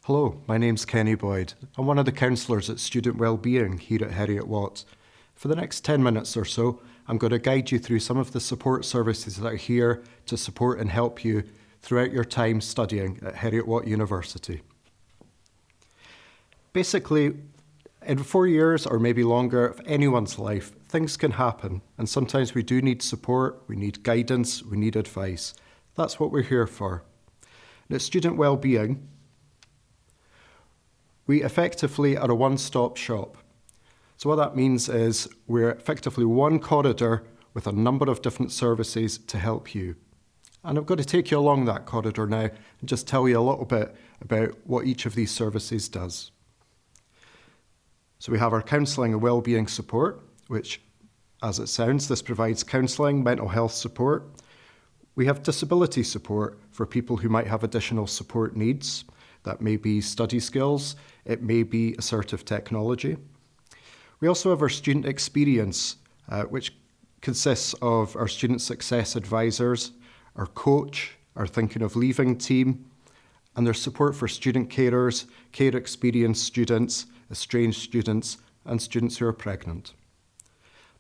Hello, my name's Kenny Boyd. I'm one of the counsellors at Student Wellbeing here at Heriot-Watt. For the next 10 minutes or so, I'm going to guide you through some of the support services that are here to support and help you throughout your time studying at Heriot-Watt University. Basically, in 4 years or maybe longer of anyone's life, things can happen, and sometimes we do need support, we need guidance, we need advice. That's what we're here for. And at Student Wellbeing, we effectively are a one-stop shop. So what that means is we're effectively one corridor with a number of different services to help you. And I'm going to take you along that corridor now and just tell you a little bit about what each of these services does. So we have our Counselling and Wellbeing Support, which, as it sounds, this provides counselling, mental health support. We have disability support for people who might have additional support needs. That may be study skills, it may be assertive technology. We also have our student experience, which consists of our student success advisors, our coach, our thinking of leaving team, and there's support for student carers, care experienced students, estranged students, and students who are pregnant.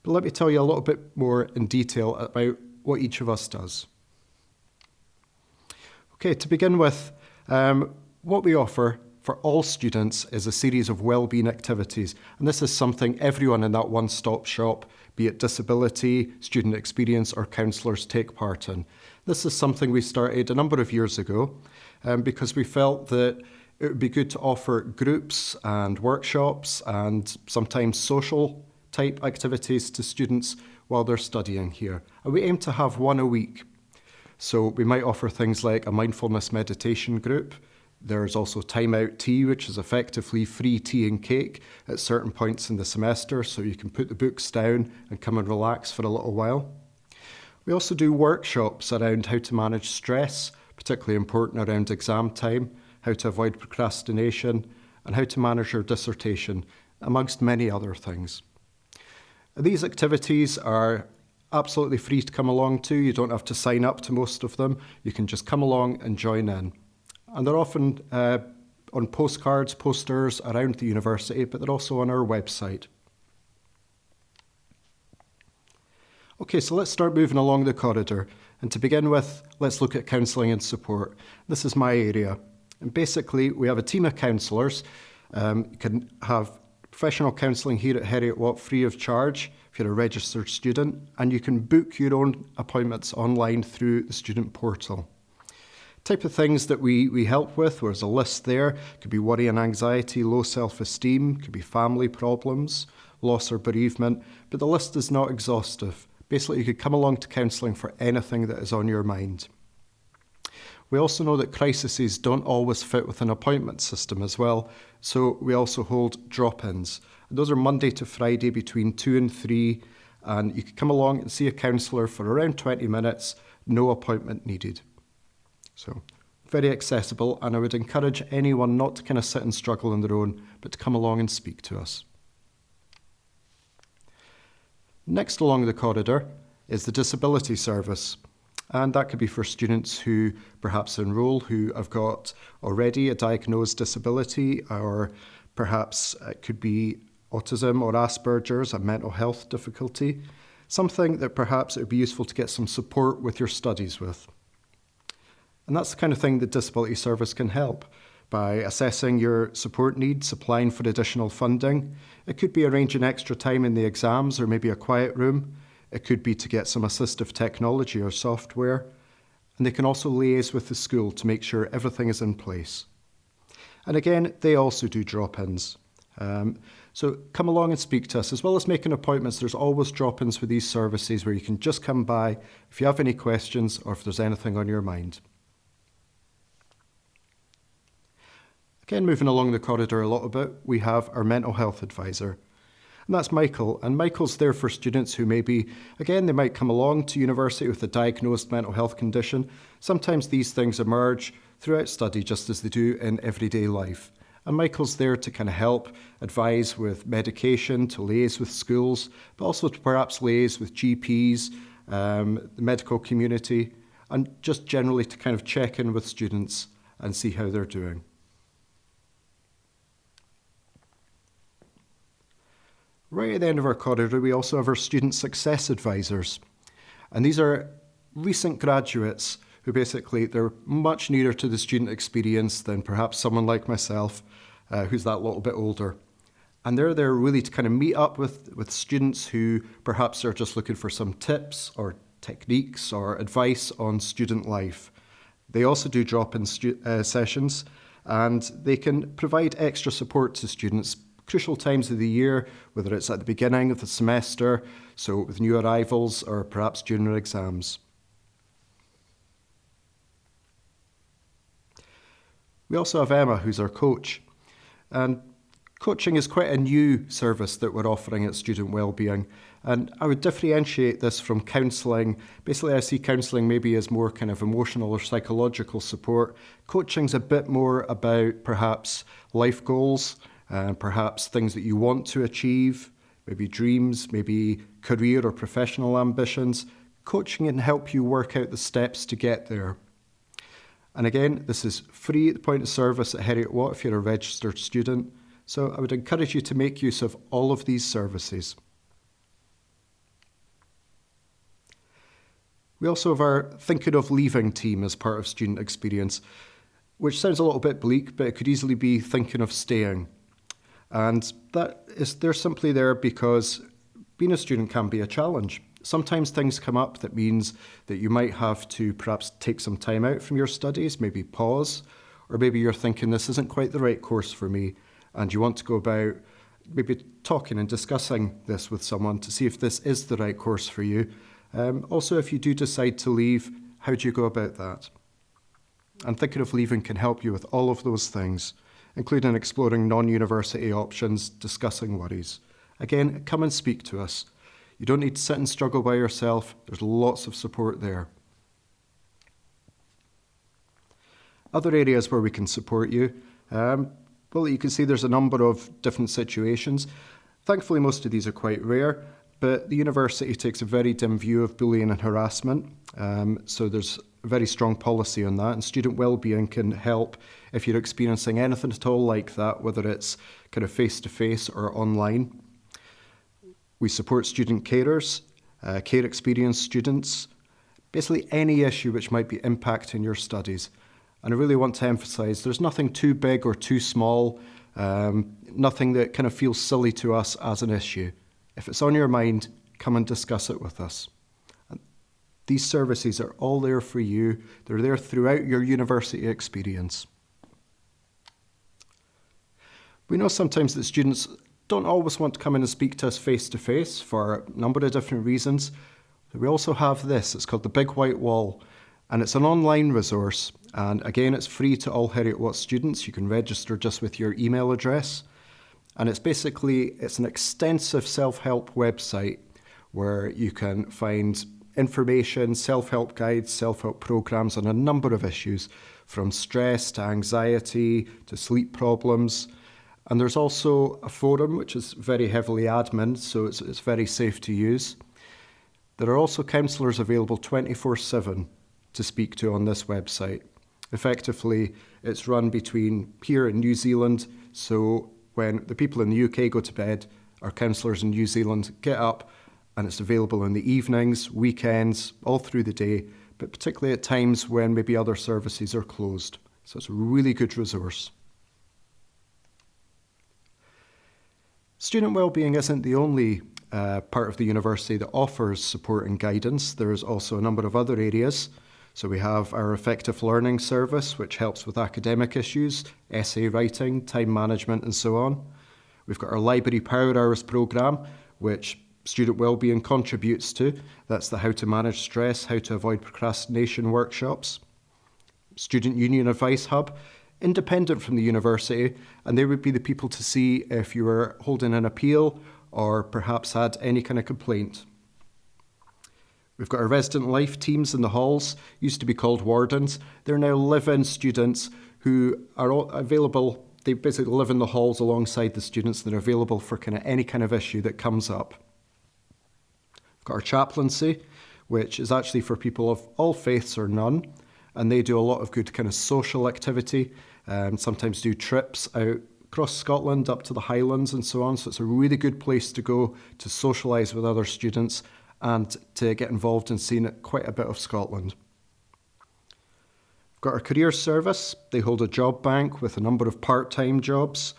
But let me tell you a little bit more in detail about what each of us does. Okay, to begin with, what we offer for all students is a series of wellbeing activities, and this is something everyone in that one-stop shop, be it disability, student experience or counsellors, take part in. This is something we started a number of years ago because we felt that it would be good to offer groups and workshops and sometimes social type activities to students while they're studying here. And we aim to have one a week. So we might offer things like a mindfulness meditation group. There's also time out tea, which is effectively free tea and cake at certain points in the semester, so you can put the books down and come and relax for a little while. We also do workshops around how to manage stress, particularly important around exam time, how to avoid procrastination, and how to manage your dissertation, amongst many other things. These activities are absolutely free to come along to. You don't have to sign up to most of them. You can just come along and join in. And they're often on postcards, posters around the university, but they're also on our website. Okay, so let's start moving along the corridor. And to begin with, let's look at counselling and support. This is my area. And basically, we have a team of counsellors. You can have professional counselling here at Heriot-Watt free of charge if you're a registered student, and you can book your own appointments online through the student portal. Type of things that we help with, there's a list there. It could be worry and anxiety, low self-esteem, could be family problems, loss or bereavement, but the list is not exhaustive. Basically, you could come along to counselling for anything that is on your mind. We also know that crises don't always fit with an appointment system as well, so we also hold drop-ins. Those are Monday to Friday between 2 and 3, and you can come along and see a counsellor for around 20 minutes, no appointment needed. So, very accessible, and I would encourage anyone not to kind of sit and struggle on their own, but to come along and speak to us. Next along the corridor is the disability service, and that could be for students who perhaps enrol who have got already a diagnosed disability, or perhaps it could be autism or Asperger's, a mental health difficulty, something that perhaps it would be useful to get some support with your studies with. And that's the kind of thing that disability service can help by assessing your support needs, applying for additional funding. It could be arranging extra time in the exams or maybe a quiet room. It could be to get some assistive technology or software. And they can also liaise with the school to make sure everything is in place. And again, they also do drop-ins. So come along and speak to us. As well as making appointments, there's always drop-ins for these services where you can just come by if you have any questions or if there's anything on your mind. Again, moving along the corridor a little bit, we have our mental health advisor. And that's Michael. And Michael's there for students who maybe, again, they might come along to university with a diagnosed mental health condition. Sometimes these things emerge throughout study just as they do in everyday life. And Michael's there to kind of help advise with medication, to liaise with schools, but also to perhaps liaise with GPs, the medical community, and just generally to kind of check in with students and see how they're doing. Right at the end of our corridor, we also have our student success advisors. And these are recent graduates who basically, they're much nearer to the student experience than perhaps someone like myself, who's that little bit older. And they're there really to kind of meet up with students who perhaps are just looking for some tips or techniques or advice on student life. They also do drop-in sessions, and they can provide extra support to students crucial times of the year, whether it's at the beginning of the semester, so with new arrivals, or perhaps during their exams. We also have Emma, who's our coach. And coaching is quite a new service that we're offering at Student Wellbeing. And I would differentiate this from counselling. Basically, I see counselling maybe as more kind of emotional or psychological support. Coaching's a bit more about perhaps life goals, perhaps things that you want to achieve, maybe dreams, maybe career or professional ambitions. Coaching can help you work out the steps to get there. And again, this is free at the point of service at Heriot-Watt if you're a registered student. So I would encourage you to make use of all of these services. We also have our Thinking of Leaving team as part of student experience, which sounds a little bit bleak, but it could easily be thinking of staying. And they're simply there because being a student can be a challenge. Sometimes things come up that means that you might have to perhaps take some time out from your studies, maybe pause, or maybe you're thinking this isn't quite the right course for me, and you want to go about maybe talking and discussing this with someone to see if this is the right course for you. Also, if you do decide to leave, how do you go about that? And Thinking of Leaving can help you with all of those things, including exploring non-university options, discussing worries. Again, come and speak to us. You don't need to sit and struggle by yourself. There's lots of support there. Other areas where we can support you, well, you can see there's a number of different situations. Thankfully, most of these are quite rare, but the university takes a very dim view of bullying and harassment. So there's a very strong policy on that, and student wellbeing can help if you're experiencing anything at all like that, whether it's kind of face-to-face or online. We support student carers, care experienced students, basically any issue which might be impacting your studies. And I really want to emphasise there's nothing too big or too small, nothing that kind of feels silly to us as an issue. If it's on your mind, come and discuss it with us. And these services are all there for you. They're there throughout your university experience. We know sometimes that students don't always want to come in and speak to us face-to-face for a number of different reasons. We also have this, it's called the Big White Wall, and it's an online resource. And again, it's free to all Heriot-Watt students. You can register just with your email address. And it's an extensive self-help website where you can find information, self-help guides, self-help programs on a number of issues, from stress to anxiety to sleep problems. And there's also a forum which is very heavily admin, so it's very safe to use. There are also counsellors available 24/7 to speak to on this website. Effectively, it's run between here in New Zealand, so when the people in the UK go to bed, our counsellors in New Zealand get up, and it's available in the evenings, weekends, all through the day, but particularly at times when maybe other services are closed. So it's a really good resource. Student wellbeing isn't the only part of the university that offers support and guidance. There is also a number of other areas. So we have our effective learning service, which helps with academic issues, essay writing, time management, and so on. We've got our library power hours programme, which student wellbeing contributes to. That's the how to manage stress, how to avoid procrastination workshops. Student Union Advice Hub, independent from the university, and they would be the people to see if you were holding an appeal or perhaps had any kind of complaint. We've got our resident life teams in the halls, used to be called wardens. They're now live-in students who are available. They basically live in the halls alongside the students. They're available for any kind of issue that comes up. We've got our chaplaincy, which is actually for people of all faiths or none, and they do a lot of good kind of social activity, sometimes do trips out across Scotland up to the Highlands and so on. So it's a really good place to go to socialise with other students and to get involved in seeing quite a bit of Scotland. We've got our career service. They hold a job bank with a number of part-time jobs,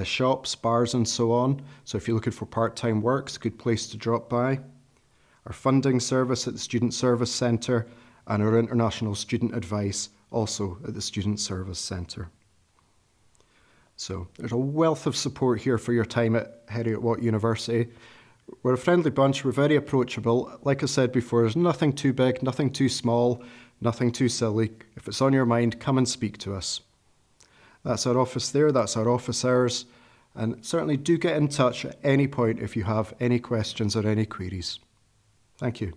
shops, bars and so on. So if you're looking for part-time work, it's a good place to drop by. Our funding service at the Student Service Centre and our international student advice also at the Student Service Centre. So there's a wealth of support here for your time at Heriot-Watt University. We're a friendly bunch, we're very approachable. Like I said before, there's nothing too big, nothing too small, nothing too silly. If it's on your mind, come and speak to us. That's our office there, that's our office hours. And certainly do get in touch at any point if you have any questions or any queries. Thank you.